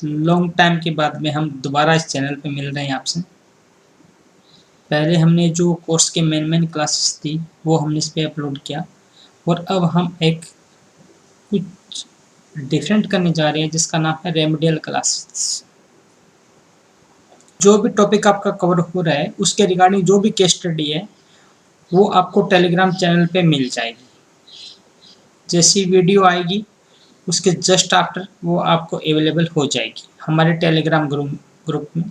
Long time के बाद में हम दोबारा इस चैनल पे मिल रहे हैं आपसे। पहले हमने जो कोर्स के मेन क्लासेस थी वो हमने इस पे अपलोड किया, और अब हम एक कुछ डिफरेंट करने जा रहे हैं जिसका नाम है रेमेडियल क्लासेस। जो भी टॉपिक आपका कवर हो रहा है उसके रिगार्डिंग जो भी केस स्टडी है वो आपको टेलीग्राम चैनल पे मिल जाएगी। जैसी वीडियो आएगी उसके जस्ट आफ्टर वो आपको अवेलेबल हो जाएगी हमारे टेलीग्राम ग्रुप में।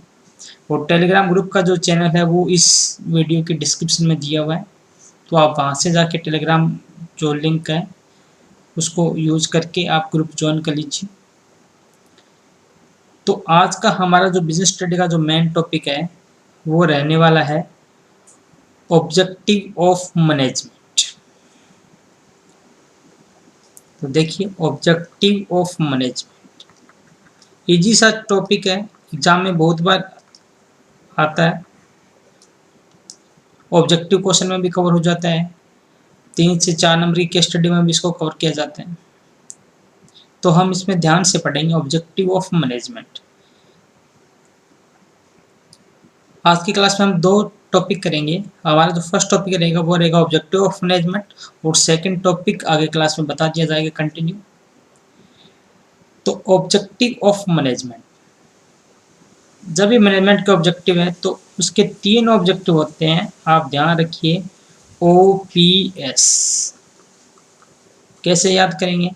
और टेलीग्राम ग्रुप का जो चैनल है वो इस वीडियो के डिस्क्रिप्शन में दिया हुआ है, तो आप वहाँ से जाके टेलीग्राम जो लिंक है उसको यूज करके आप ग्रुप ज्वाइन कर लीजिए। तो आज का हमारा जो बिजनेस स्टडी का जो मेन टॉपिक है वो रहने वाला है ऑब्जेक्टिव ऑफ मैनेजमेंट। तो देखिए, ऑब्जेक्टिव ऑफ मैनेजमेंट इजी सा टॉपिक है, एग्जाम में बहुत बार आता है, ऑब्जेक्टिव क्वेश्चन में भी कवर हो जाता है, 3 से 4 नंबर की केस स्टडी में भी इसको कवर किया जाता है। तो हम इसमें ध्यान से पढ़ेंगे ऑब्जेक्टिव ऑफ मैनेजमेंट। आज की क्लास में हम 2 टॉपिक करेंगे। हमारा जो फर्स्ट टॉपिक रहेगा वो रहेगा ऑब्जेक्टिव ऑफ मैनेजमेंट, और सेकंड टॉपिक आगे क्लास में बता दिया जाएगा कंटिन्यू। तो ऑब्जेक्टिव ऑफ मैनेजमेंट, जब भी मैनेजमेंट के ऑब्जेक्टिव है तो उसके 3 ऑब्जेक्टिव होते हैं, आप ध्यान रखिए। OPS कैसे याद करेंगे?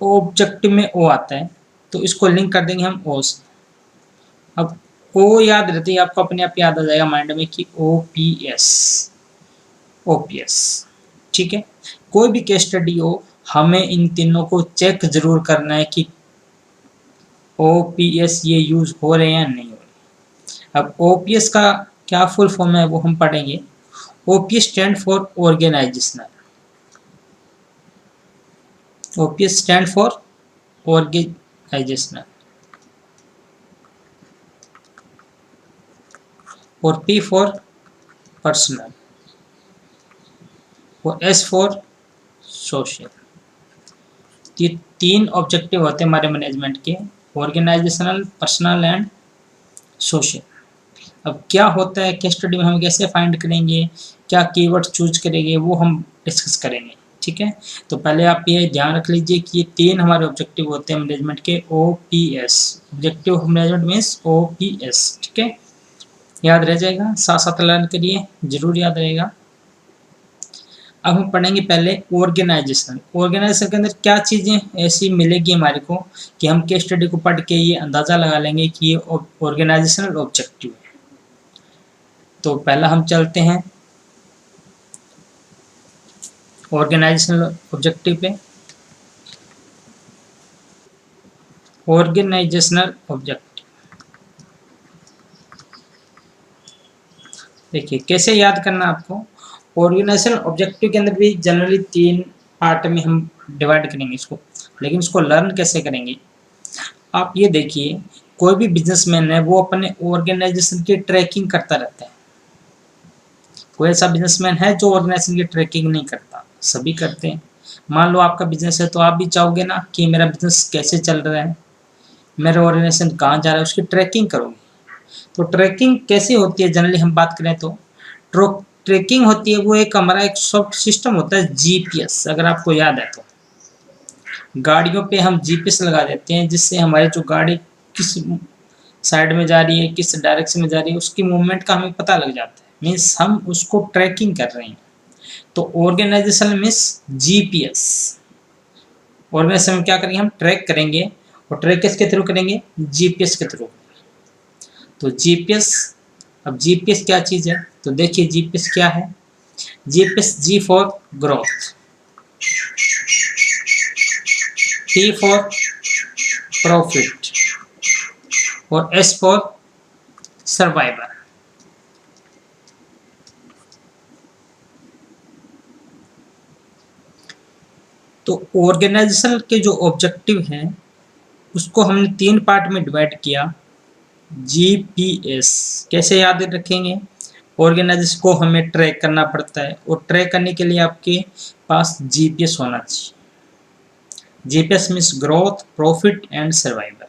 ऑब्जेक्टिव में O आता है तो इसको लिंक कर देंगे हम O से। अब O याद रहती है आपको, अपने आप याद आ जाएगा माइंड में कि OPS, ठीक है। कोई भी केस स्टडी हो हमें इन तीनों को चेक जरूर करना है कि OPS ये यूज हो रहे हैं या नहीं हो रहे। अब OPS का क्या फुल फॉर्म है वो हम पढ़ेंगे। OPS stand for organisational, OPS stand for organisational, और P फॉर पर्सनल, और S फॉर सोशल। ये 3 ऑब्जेक्टिव होते हैं हमारे मैनेजमेंट के, ऑर्गेनाइजेशनल, पर्सनल एंड सोशल। अब क्या होता है केस स्टडी में, हम कैसे फाइंड करेंगे, क्या कीवर्ड चूज करेंगे, वो हम डिस्कस करेंगे, ठीक है। तो पहले आप ये ध्यान रख लीजिए कि ये 3 हमारे ऑब्जेक्टिव होते हैं मैनेजमेंट के, OPS, objective of management means OPS, ठीक है। याद रह जाएगा, साथ साथ लर्न करिए, जरूर याद रहेगा। अब हम पढ़ेंगे पहले ऑर्गेनाइजेशन। ऑर्गेनाइजेशन के अंदर क्या चीज़ें ऐसी मिलेगी हमारे को कि हम केस स्टडी को पढ़ के ये अंदाज़ा लगा लेंगे कि ये ऑर्गेनाइजेशनल ऑब्जेक्टिव है। तो पहला हम चलते हैं ऑर्गेनाइजेशनल ऑब्जेक्टिव पे। ऑर्गेनाइजेशनल ऑब्जेक्टिव देखिए कैसे याद करना आपको। ऑर्गेनाइजेशनल ऑब्जेक्टिव के अंदर भी जनरली 3 पार्ट में हम डिवाइड करेंगे इसको, लेकिन इसको लर्न कैसे करेंगे आप ये देखिए। कोई भी बिजनेसमैन है वो अपने ऑर्गेनाइजेशन की ट्रैकिंग करता रहता है। कोई ऐसा बिजनेसमैन है जो ऑर्गेनाइजेशन की ट्रैकिंग नहीं करता? सभी करते हैं। मान लो आपका बिजनेस है तो आप भी चाहोगे ना कि मेरा बिजनेस कैसे चल रहा है, मेरा ऑर्गेनाइजेशन कहाँ जा रहा है, उसकी ट्रैकिंग करोगे। तो ट्रैकिंग कैसी होती है, जनरली हम बात करें तो ट्रैकिंग होती है वो एक हमारा एक सॉफ्ट सिस्टम होता है, GPS। अगर आपको याद है तो गाड़ियों पे हम GPS लगा देते हैं, जिससे हमारी जो गाड़ी किस साइड में जा रही है, किस डायरेक्शन में जा रही है, उसकी मूवमेंट का हमें पता लग जाता है, मीन्स हम उसको ट्रैकिंग कर रहे हैं। तो ऑर्गेनाइजेशन मीन्स GPS। ऑर्गेनाइजेशन में क्या करेंगे, हम ट्रैक करेंगे, और ट्रैक किसके थ्रू करेंगे, GPS के थ्रू। तो GPS, अब GPS क्या चीज़ है तो देखिए GPS क्या है। GPS G for growth, P for profit, और S फॉर सर्वाइवर। तो ऑर्गेनाइजेशन के जो ऑब्जेक्टिव हैं उसको हमने 3 पार्ट में डिवाइड किया। GPS कैसे याद रखेंगे, ऑर्गेनाइजेशन को हमें ट्रैक करना पड़ता है, और ट्रैक करने के लिए आपके पास GPS होना चाहिए। GPS means growth, profit and survival.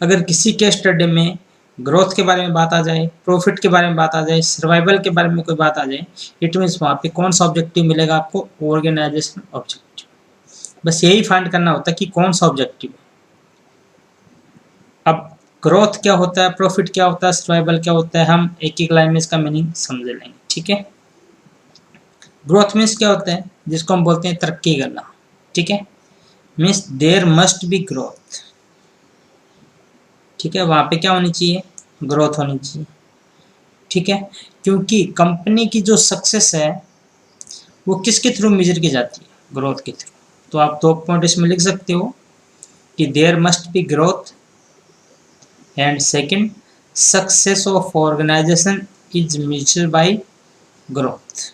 अगर किसी केस स्टडी में ग्रोथ के बारे में बात आ जाए, प्रॉफिट के बारे में बात आ जाए, सर्वाइवल के बारे में कोई बात आ जाए, इट मीन्स वहाँ पे कौन सा ऑब्जेक्टिव मिलेगा आपको? Organisation objective. बस यही फाइंड करना होता है कि कौन सा ऑब्जेक्टिव है। अब ग्रोथ क्या होता है, प्रॉफिट क्या होता है, सर्वाइवल क्या होता है, हम एक एक लाइन में इसका मीनिंग समझ लेंगे। ठीक है। ग्रोथ मीन्स क्या होता है? जिसको हम बोलते हैं तरक्की करना। ठीक है। Means there must be growth. ठीक है, वहां पे क्या होनी चाहिए? ग्रोथ होनी चाहिए। ठीक है, क्योंकि कंपनी की जो सक्सेस है वो किसके थ्रू मेजर की जाती है? ग्रोथ के थ्रू। तो आप दो पॉइंट इसमें लिख सकते हो कि there must be growth and second, success of organisation is measured by growth.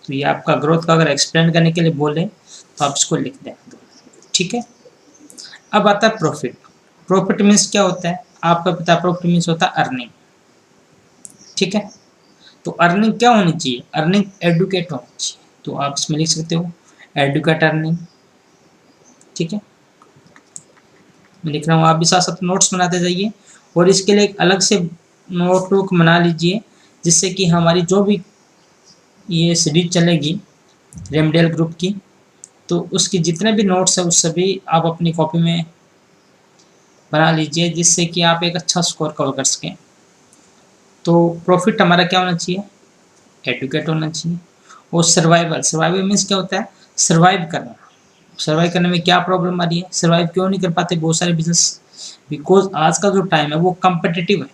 तो ये आपका ग्रोथ का अगर एक्सप्लेन करने के लिए बोले तो आप इसको लिख दें। ठीक है। अब आता है प्रॉफिट। प्रॉफिट मीन्स क्या होता है? आपका पता, प्रॉफिट मीन्स होता है अर्निंग। ठीक है। तो अर्निंग क्या होनी चाहिए? अर्निंग एडुकेट होनी चाहिए। तो आप इसमें लिख सकते हो एडुकेट अर्निंग। ठीक है, मैं लिख रहा हूँ, आप भी साथ साथ नोट्स बनाते जाइए और इसके लिए एक अलग से नोटबुक बना लीजिए, जिससे कि हमारी जो भी ये सीरीज चलेगी रेमडेल ग्रुप की, तो उसकी जितने भी नोट्स है उस सभी आप अपनी कॉपी में बना लीजिए, जिससे कि आप एक अच्छा स्कोर कवर कर सकें। तो प्रॉफिट हमारा क्या होना चाहिए? एडुकेट होना चाहिए। और सर्वाइवल, सर्वाइवल मीन्स क्या होता है? सर्वाइव करना। सर्वाइव करने में क्या प्रॉब्लम आ रही है? सर्वाइव क्यों नहीं कर पाते बहुत सारे बिजनेस? बिकॉज आज का जो टाइम है वो कम्पिटिटिव है।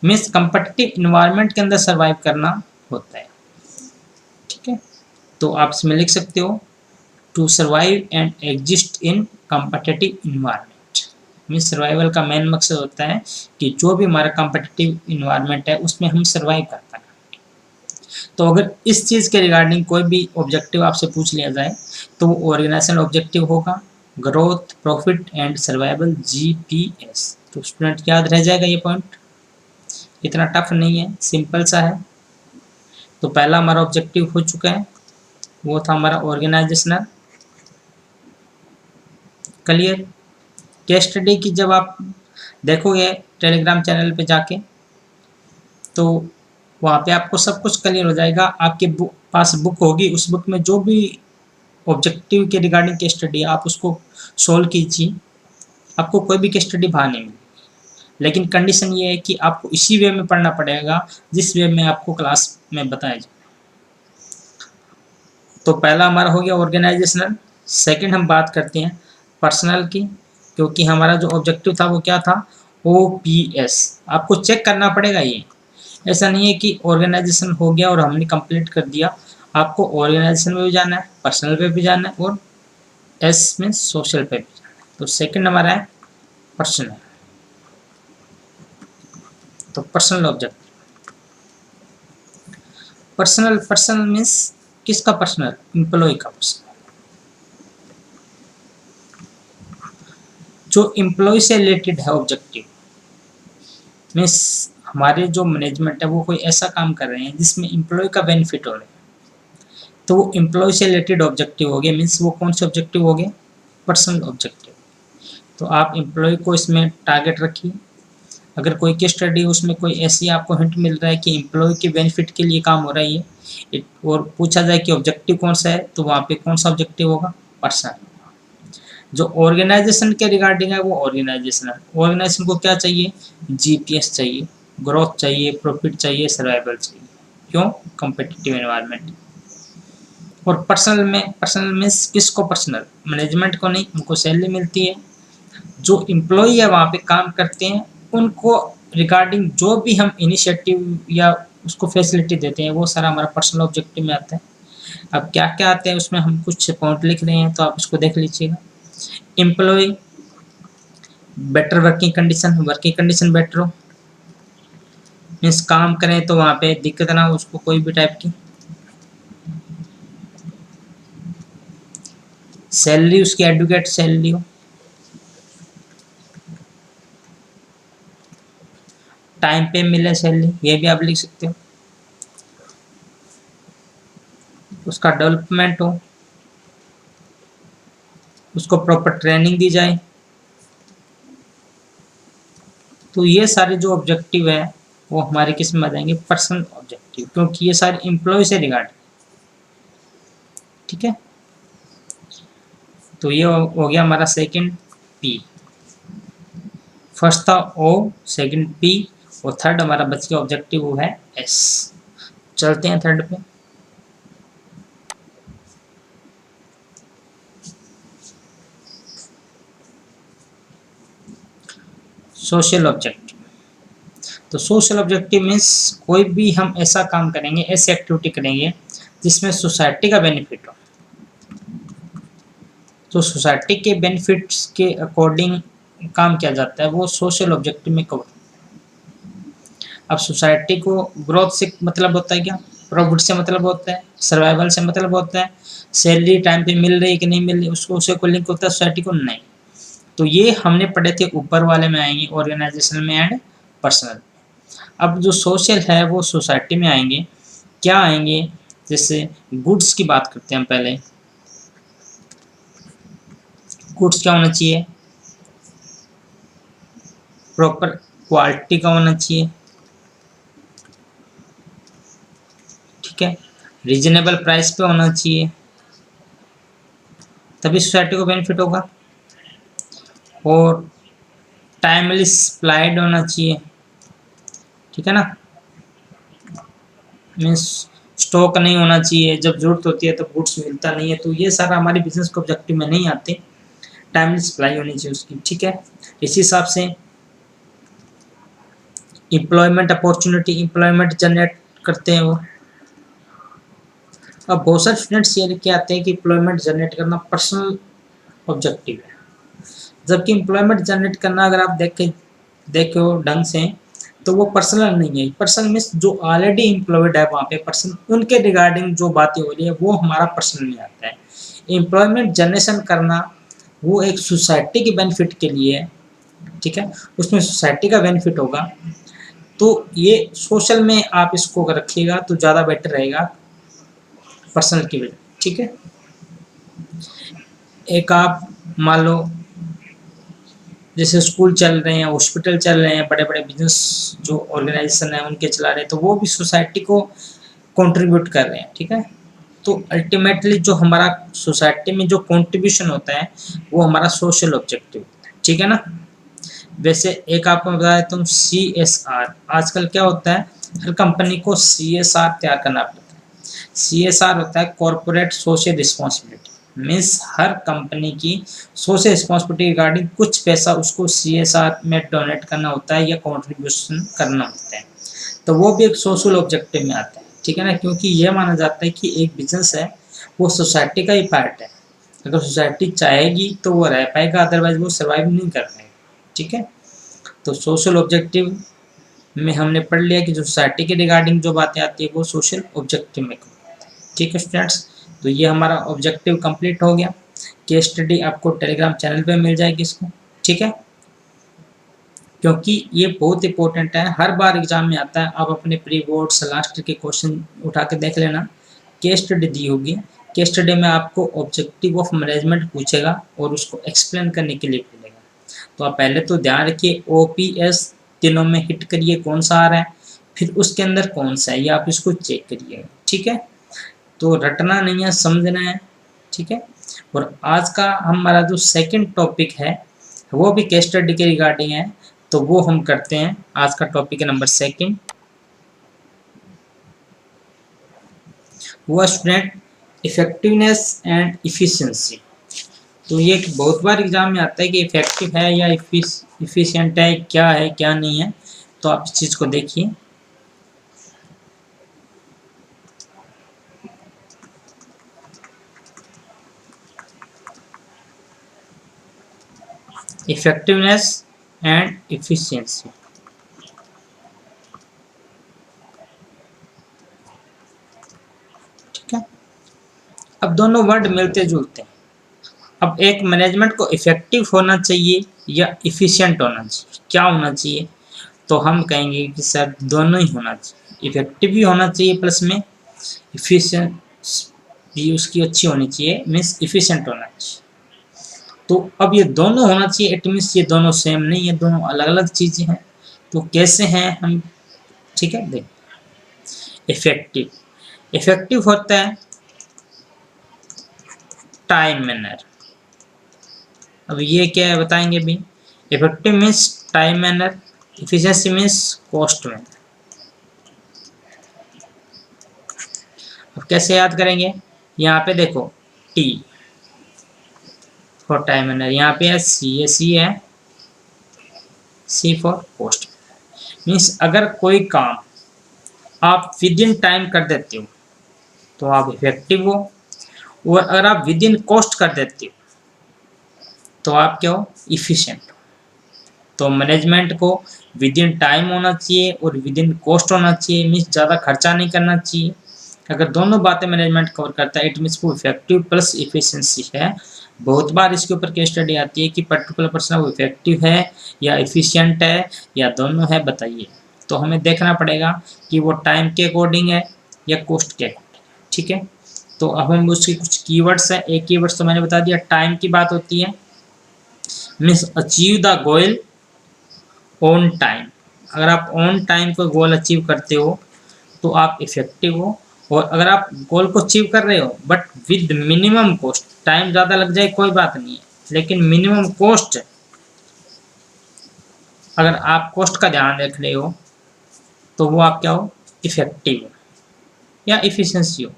मीन्स कम्पिटिटिव इन्वायरमेंट के अंदर सर्वाइव करना होता है। ठीक है, तो आप इसमें लिख सकते हो to survive and exist in competitive environment. Means survival का मेन मकसद होता है कि जो भी हमारा कम्पिटिटिव इन्वायरमेंट है उसमें हम सर्वाइव कर पाए। तो अगर इस चीज़ के रिगार्डिंग कोई भी ऑब्जेक्टिव आपसे पूछ लिया जाए तो वो ऑर्गेनाइजेशनल ऑब्जेक्टिव होगा, growth, profit and survival, GPS. तो स्टूडेंट याद रह जाएगा ये पॉइंट, इतना टफ नहीं है, सिंपल सा है। तो पहला हमारा ऑब्जेक्टिव हो चुका है, वो था हमारा ऑर्गेनाइजेशनल। क्लियर? केस स्टडी की जब आप देखोगे टेलीग्राम चैनल पे जाके तो वहाँ पे आपको सब कुछ क्लियर हो जाएगा। आपके पास बुक होगी, उस बुक में जो भी ऑब्जेक्टिव के रिगार्डिंग केस स्टडी आप उसको सोल्व कीजिए, आपको कोई भी केस स्टडी बाहर नहीं मिलेगी। लेकिन कंडीशन ये है कि आपको इसी वे में पढ़ना पड़ेगा जिस वे में आपको क्लास में बताया जाए। तो पहला हमारा हो गया ऑर्गेनाइजेशनल। सेकंड हम बात करते हैं पर्सनल की, क्योंकि हमारा जो ऑब्जेक्टिव था वो क्या था? ओपीएस। आपको चेक करना पड़ेगा ये, ऐसा नहीं है कि ऑर्गेनाइजेशन हो गया और हमने कंप्लीट कर दिया। आपको ऑर्गेनाइजेशन में भी जाना है, पर्सनल पे भी जाना है और एस मीन्स सोशल पे भी जाना है। तो सेकंड हमारा है पर्सनल। तो personal objective, personal, personal means किसका पर्सनल? एम्प्लॉय का पर्सनल। जो एम्प्लॉय से रिलेटेड है ऑब्जेक्टिव, मीन्स हमारे जो मैनेजमेंट है वो कोई ऐसा काम कर रहे हैं जिसमें एम्प्लॉय का बेनिफिट हो रहा है, तो वो एम्प्लॉय से रिलेटेड ऑब्जेक्टिव हो गए। मीन्स वो कौन से ऑब्जेक्टिव हो गए? Personal objective. तो आप एम्प्लॉय को इसमें टारगेट रखिए। अगर कोई केस स्टडी उसमें कोई ऐसी आपको हिंट मिल रहा है कि एम्प्लॉय के बेनिफिट के लिए काम हो रहा है ये, और पूछा जाए कि ऑब्जेक्टिव कौन सा है, तो वहाँ पे कौन सा ऑब्जेक्टिव होगा? पर्सनल। जो ऑर्गेनाइजेशन के रिगार्डिंग है वो ऑर्गेनाइजेशन है। ऑर्गेनाइजेशन को क्या चाहिए? जीपीएस चाहिए, ग्रोथ चाहिए, प्रॉफिट चाहिए, सर्वाइवल चाहिए। क्यों? Competitive environment. और पर्सनल में, पर्सनल मीन्स किसको पर्सनल? मैनेजमेंट को नहीं, उनको सैलरी मिलती है। जो एम्प्लॉई है वहाँ पे काम करते हैं उनको रिगार्डिंग जो भी हम इनिशिएटिव या उसको फैसिलिटी देते हैं वो सारा हमारा पर्सनल ऑब्जेक्टिव में आता है। अब क्या क्या आते हैं उसमें हम कुछ पॉइंट लिख रहे हैं तो आप इसको देख लीजिएगा। Employ, better working condition better हो, मीन्स काम करें तो वहाँ पे दिक्कत ना हो उसको कोई भी टाइप की। सैलरी उसकी एडुकेट सैलरी हो, टाइम पे मिले सैलरी, ये भी आप लिख सकते हो। उसका डेवलपमेंट हो, उसको प्रॉपर ट्रेनिंग दी जाए। तो ये सारे जो ऑब्जेक्टिव है वो हमारे किस में आ जाएंगे, पर्सनल ऑब्जेक्टिव, क्योंकि ये सारे एम्प्लॉय से रिगार्ड, ठीक है। तो ये हो गया हमारा सेकंड पी। फर्स्ट था ओ, सेकंड पी, और थर्ड हमारा बच गया ऑब्जेक्टिव वो है एस। चलते हैं थर्ड पे। Social objective. तो सोशल ऑब्जेक्टिव मीन्स कोई भी हम ऐसा काम करेंगे, ऐसी एक्टिविटी करेंगे जिसमें सोसाइटी का बेनिफिट हो। तो सोसाइटी के बेनिफिट्स के अकॉर्डिंग काम किया जाता है, वो सोशल ऑब्जेक्टिव में कवर। अब सोसाइटी को ग्रोथ से मतलब होता है क्या, प्रॉफिट से मतलब होता है, सर्वाइवल से मतलब होता है, सैलरी टाइम पे मिल रही है कि नहीं मिल रही उसको, उसे कोई लिंक होता है सोसाइटी को, नहीं। तो ये हमने पढ़े थे ऊपर वाले में आएंगे, ऑर्गेनाइजेशन में एंड पर्सनल। अब जो सोशल है वो सोसाइटी में आएंगे, क्या आएंगे, जैसे गुड्स की बात करते हैं पहले। गुड्स क्या होना चाहिए, प्रॉपर क्वालिटी का होना चाहिए, ठीक है, रीजनेबल प्राइस पे होना चाहिए, तभी सोसाइटी को बेनिफिट होगा। और टाइमली सप्लाइड होना चाहिए, ठीक है ना, मीन्स स्टॉक नहीं होना चाहिए, जब जरूरत होती है तो गुड्स मिलता नहीं है। तो ये सारा हमारे बिजनेस के ऑब्जेक्टिव में नहीं आते, टाइमली सप्लाई होनी चाहिए उसकी, ठीक है। इसी हिसाब से एम्प्लॉयमेंट अपॉर्चुनिटी, एम्प्लॉयमेंट जनरेट करते हैं वो। अब बहुत सारे स्टूडेंट्स ये लेके आते हैं कि एम्प्लॉयमेंट जनरेट करना पर्सनल ऑब्जेक्टिव है, जबकि एम्प्लॉयमेंट जनरेट करना अगर आप देखो ढंग से तो वो पर्सनल नहीं है। पर्सनल मीन्स जो ऑलरेडी एम्प्लॉयड है वहाँ पे पर्सन, उनके रिगार्डिंग जो बातें हो रही है वो हमारा पर्सनल में आता है। एम्प्लॉयमेंट जनरेशन करना वो एक सोसाइटी के बेनिफिट के लिए है, ठीक है, उसमें सोसाइटी का बेनिफिट होगा। तो ये सोशल में आप इसको रखिएगा तो ज़्यादा बेटर रहेगा पर्सनल की वजह, ठीक है। एक आप मान लो जैसे स्कूल चल रहे हैं, हॉस्पिटल चल रहे हैं, बड़े बड़े बिजनेस जो ऑर्गेनाइजेशन है उनके चला रहे हैं, तो वो भी सोसाइटी को कंट्रीब्यूट कर रहे हैं, ठीक है। तो अल्टीमेटली जो हमारा सोसाइटी में जो कंट्रीब्यूशन होता है वो हमारा सोशल ऑब्जेक्टिव होता है, ठीक है ना। वैसे एक आपको बता देता हूँ CSR, आजकल क्या होता है हर कंपनी को CSR तैयार करना पड़ता है। CSR होता है कॉर्पोरेट सोशल रिस्पॉन्सिबिलिटी, मीन्स हर कंपनी की सोशल रिस्पॉन्सिबिलिटी रिगार्डिंग कुछ पैसा उसको CSR में डोनेट करना होता है या कंट्रीब्यूशन करना होता है। तो वो भी एक सोशल ऑब्जेक्टिव में आता है, ठीक है ना, क्योंकि ये माना जाता है कि एक बिजनेस है वो सोसाइटी का ही पार्ट है। अगर सोसाइटी चाहेगी तो वो रह पाएगा, अदरवाइज वो सर्वाइव नहीं कर पाएगा, ठीक है। तो सोशल ऑब्जेक्टिव में हमने पढ़ लिया कि जो सोसाइटी के रिगार्डिंग जो बातें आती है वो सोशल ऑब्जेक्टिव में, ठीक है स्टूडेंट्स। तो ये हमारा ऑब्जेक्टिव कंप्लीट हो गया। केस स्टडी आपको टेलीग्राम चैनल पे मिल जाएगी इसको, ठीक है, क्योंकि ये बहुत इंपॉर्टेंट है, हर बार एग्जाम में आता है। आप अपने प्री बोर्ड्स लास्ट के क्वेश्चन उठा के देख लेना, केस स्टडी दी होगी, केस स्टडी में आपको ऑब्जेक्टिव ऑफ मैनेजमेंट पूछेगा और उसको एक्सप्लेन करने के लिए मिलेगा। तो आप पहले तो ध्यान रखिए OPS तीनों में हिट करिए कौन सा आ रहा है, फिर उसके अंदर कौन सा है ये आप इसको चेक करिए, ठीक है। तो रटना नहीं है, समझना है, ठीक है। और आज का हमारा जो सेकंड टॉपिक है वो भी केस स्टडी के रिगार्डिंग है, तो वो हम करते हैं। आज का टॉपिक है नंबर सेकंड, वो स्टूडेंट इफेक्टिवनेस एंड इफिशिएंसी। तो ये बहुत बार एग्जाम में आता है कि इफेक्टिव है या इफिशिएंट है, क्या है क्या नहीं है, तो आप इस चीज़ को देखिए। इफेक्टिवनेस एंड इफिशिएंसी, ठीक है। अब दोनों वर्ड मिलते जुलते हैं। अब एक मैनेजमेंट को इफेक्टिव होना चाहिए या इफिशिएंट होना चाहिए, क्या होना चाहिए, तो हम कहेंगे कि सर दोनों ही होना चाहिए। इफेक्टिव भी होना चाहिए प्लस में इफिशिएंट भी उसकी अच्छी होनी चाहिए, मीन्स इफिशिएंट होना चाहिए। तो अब ये दोनों होना चाहिए, इट मीन्स ये दोनों सेम नहीं है, दोनों अलग अलग चीजें हैं। तो कैसे हैं हम, ठीक है देख। इफेक्टिव, इफेक्टिव होता है टाइम मैनर। अब ये क्या है बताएंगे भी। Effective means time manner, efficiency means cost manner. अब कैसे याद करेंगे, यहाँ पे देखो टी फॉर टाइम मैनर, यहाँ पे है सी है, सी फॉर कॉस्ट। मीन्स अगर कोई काम आप विद इन टाइम कर देते हो तो आप इफेक्टिव हो, और अगर आप विद इन कॉस्ट कर देते हो तो आप क्या हो, इफिशिएंट हो। तो मैनेजमेंट को विद इन टाइम होना चाहिए और विद इन कॉस्ट होना चाहिए, मीन्स ज़्यादा खर्चा नहीं करना चाहिए। अगर दोनों बातें मैनेजमेंट कवर करता है, इट मीन्स वो इफेक्टिव प्लस इफिशिएंसी है। बहुत बार इसके ऊपर केस स्टडी आती है कि पर्टिकुलर पर्सन वो इफेक्टिव है या इफिशिएंट है या दोनों है, बताइए। तो हमें देखना पड़ेगा कि वो टाइम के अकॉर्डिंग है या कॉस्ट के अकॉर्डिंग, ठीक है। तो अब हम उसके कुछ कीवर्ड्स हैं। एक कीवर्ड्स तो मैंने बता दिया, टाइम की बात होती है, means achieve the goal on time. अगर आप ऑन टाइम कोई गोल अचीव करते हो तो आप इफेक्टिव हो। और अगर आप गोल को अचीव कर रहे हो but with minimum cost, time ज़्यादा लग जाए कोई बात नहीं है, लेकिन मिनिमम कॉस्ट, अगर आप कॉस्ट का ध्यान रख रहे हो तो वो आप क्या हो, इफेक्टिव हो या इफिशिएंसी हो,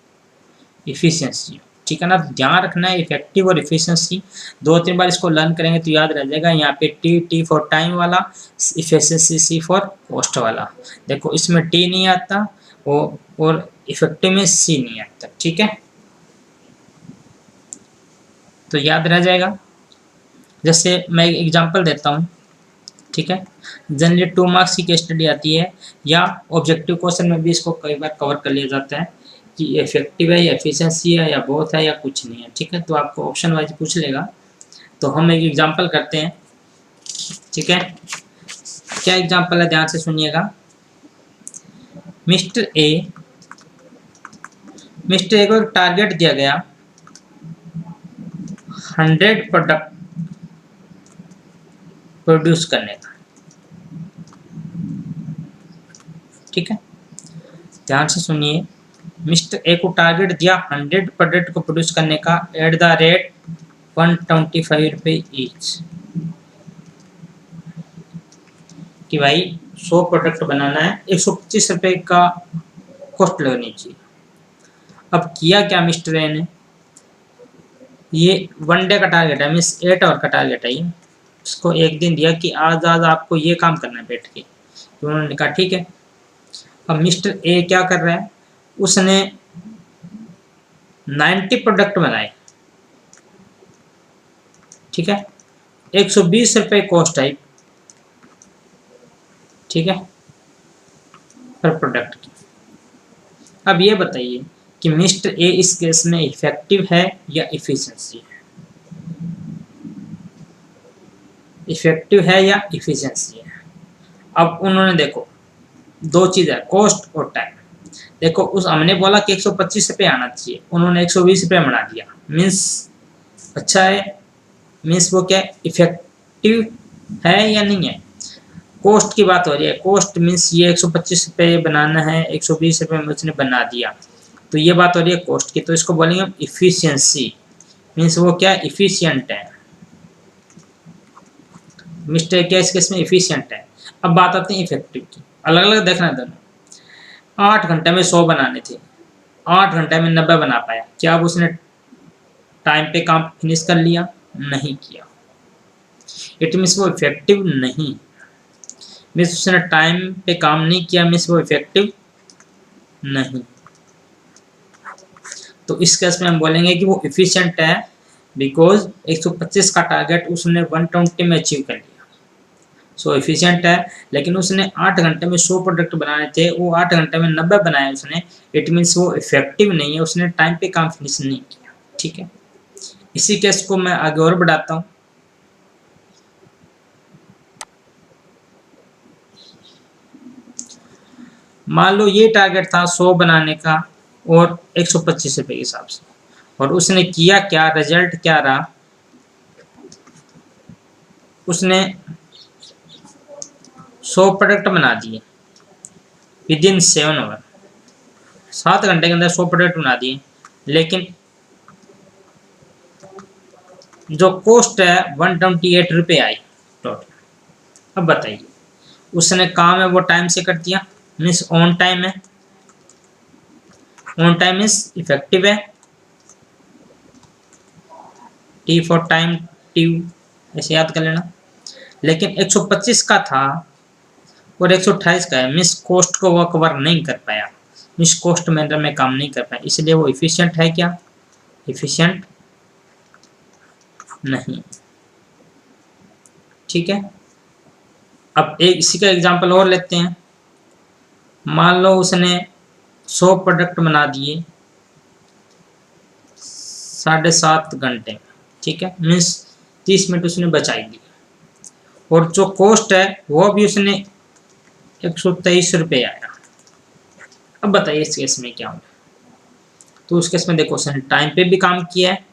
इफिशिएंसी हो, ठीक है ना। ध्यान रखना है इफेक्टिव और इफिशिएंसी, 2-3 बार इसको लर्न करेंगे तो याद रह जाएगा। यहाँ पे टी फॉर टाइम वाला, इफिशिएंसी सी फॉर कॉस्ट वाला। देखो इसमें टी नहीं आता और इफेक्टिव में सी नहीं आता, ठीक है, तो याद रह जाएगा। जैसे मैं एक एग्जांपल देता हूँ, ठीक है। जनरली 2 मार्क्स की केस स्टडी आती है या ऑब्जेक्टिव क्वेश्चन में भी इसको कई बार कवर कर लिया जाता है कि इफेक्टिव है या एफिशिएंसी है या बोथ है या कुछ नहीं है, ठीक है। तो आपको ऑप्शन वाइज पूछ लेगा। तो हम एक एग्जांपल करते हैं, ठीक है। क्या एग्जांपल है, ध्यान से सुनिएगा। मिस्टर ए को एक टारगेट दिया गया 100 प्रोडक्ट प्रोड्यूस करने का, ठीक है। ध्यान से सुनिए, मिस्टर ए को टारगेट दिया 100 प्रोडक्ट को प्रोड्यूस करने का एट द रेट 125 रुपये ईच, कि भाई 100 प्रोडक्ट बनाना है, 125 रुपये का कॉस्ट लगनी चाहिए। अब किया क्या मिस्टर ए ने, ये 1 डे का टारगेट है, मीन्स 8 आवर का टारगेट है। ये इसको एक दिन दिया कि आज आपको ये काम करना है बैठ के, तो उन्होंने कहा ठीक है। अब मिस्टर ए क्या कर रहा है, उसने 90 प्रोडक्ट बनाए, ठीक है, 120 रुपये कॉस्ट आई, ठीक है, पर प्रोडक्ट की। अब ये बताइए कि मिस्टर ए इस केस में इफेक्टिव है या इफिशिएंसी है, इफेक्टिव है या इफिशिएंसी है। अब उन्होंने देखो 2 चीज़ है, कॉस्ट और टाइम। देखो उस हमने बोला कि 125 रुपये आना चाहिए, उन्होंने 120 रुपये बना दिया, मीन्स अच्छा है, मीन्स वो क्या इफेक्टिव है या नहीं है। कॉस्ट की बात हो रही है, कॉस्ट मीन्स ये 125 रुपये बनाना है, 120 रुपये में उसने बना दिया, तो ये बात हो रही है कॉस्ट की। तो इसको बोलेंगे हम इफिशियंसी, मीन्स वो क्या इफिशियंट है। मिस्टर क्या इस केस में इफिशियंट है। अब बात आती है इफेक्टिव की, अलग अलग देखना दोनों। 8 घंटे में 100 बनाने थे, 8 घंटे में 90 बना पाया, क्या अब उसने टाइम पे काम फिनिश कर लिया, नहीं किया, इट मीन्स वो इफेक्टिव नहीं। मीन्स उसने टाइम पे काम नहीं किया, मीन्स वो इफेक्टिव नहीं। तो इस केस में हम बोलेंगे कि वो इफिशिएंट है, बिकॉज 125 का टारगेट उसने 120 में अचीव कर लिया, सो इफिशिएंट है। लेकिन उसने 8 घंटे में 100 प्रोडक्ट बनाने थे, वो 8 घंटे में 90 बनाए उसने, इट मीन्स वो इफेक्टिव नहीं है, उसने टाइम पे काम फिनिश नहीं किया, ठीक है। इसी केस को मैं आगे और बढ़ाता हूँ। मान लो ये टारगेट था 100 बनाने का और 125 रुपये के हिसाब से, और उसने किया क्या, रिजल्ट क्या रहा, उसने 100 प्रोडक्ट बना दिए विदिन 7 आवर, 7 घंटे के अंदर 100 प्रोडक्ट बना दिए, लेकिन जो कॉस्ट है 128 रुपये आई टोटल। अब बताइए, उसने काम है वो टाइम से कर दिया, मीन्स ऑन टाइम है, ऑन टाइम इज इफेक्टिव है, टी फॉर टाइम, टी ऐसे याद कर लेना। लेकिन 125 का था और 128 का है, मिस कॉस्ट को वो कवर नहीं कर पाया, मिस कॉस्ट मैनर में काम नहीं कर पाया, इसलिए वो इफिशिएंट है क्या? इफिशिएंट नहीं। ठीक है, अब एक इसी का एग्जांपल और लेते हैं। मान लो उसने 100 प्रोडक्ट बना दिए 7.5 घंटे में, ठीक है, मीन्स 30 मिनट उसने बचाई दी, और जो कॉस्ट है वो भी उसने 123 रुपये आया। अब बताइए इस केस में क्या होगा? तो उस केस में देखो उसने टाइम पे भी काम किया है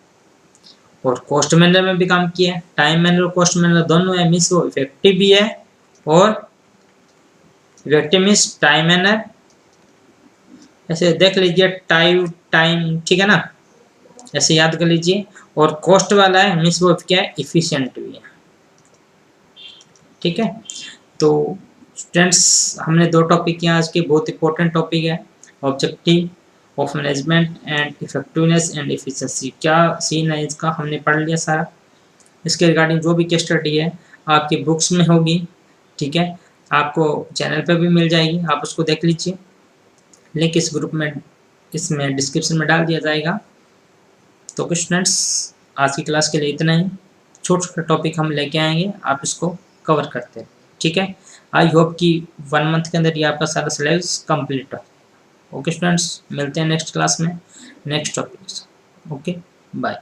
और कॉस्ट मैनर में भी काम किया है, टाइम मैनर और कॉस्ट मैनर दोनों है, मीन्स वो इफेक्टिव भी है, और इफेक्टिव मीन्स टाइम मैनर, ऐसे देख लीजिए टाइम, ठीक है ना, ऐसे याद कर लीजिए, और कॉस्ट वाला है मीन्स वो क्या है? इफिशिएंट भी है। ठीक है, तो स्टूडेंट्स हमने 2 टॉपिक किया आज के, बहुत इंपॉर्टेंट टॉपिक है, objective of management and effectiveness and efficiency. क्या सीन है इसका हमने पढ़ लिया सारा। इसके रिगार्डिंग जो भी केस स्टडी है आपकी बुक्स में होगी, ठीक है, आपको चैनल पे भी मिल जाएगी, आप उसको देख लीजिए, लिंक इस ग्रुप में इसमें डिस्क्रिप्शन में डाल दिया जाएगा। तो कुछ स्टूडेंट्स आज की क्लास के लिए इतना ही, छोटे छोटे टॉपिक हम लेके आएंगे, आप इसको कवर करते हैं। ठीक है, आई होप कि 1 मंथ के अंदर ये आपका सारा सिलेबस कंप्लीट हो। ओके स्टूडेंट्स, मिलते हैं नेक्स्ट क्लास में नेक्स्ट टॉपिक। Okay, bye.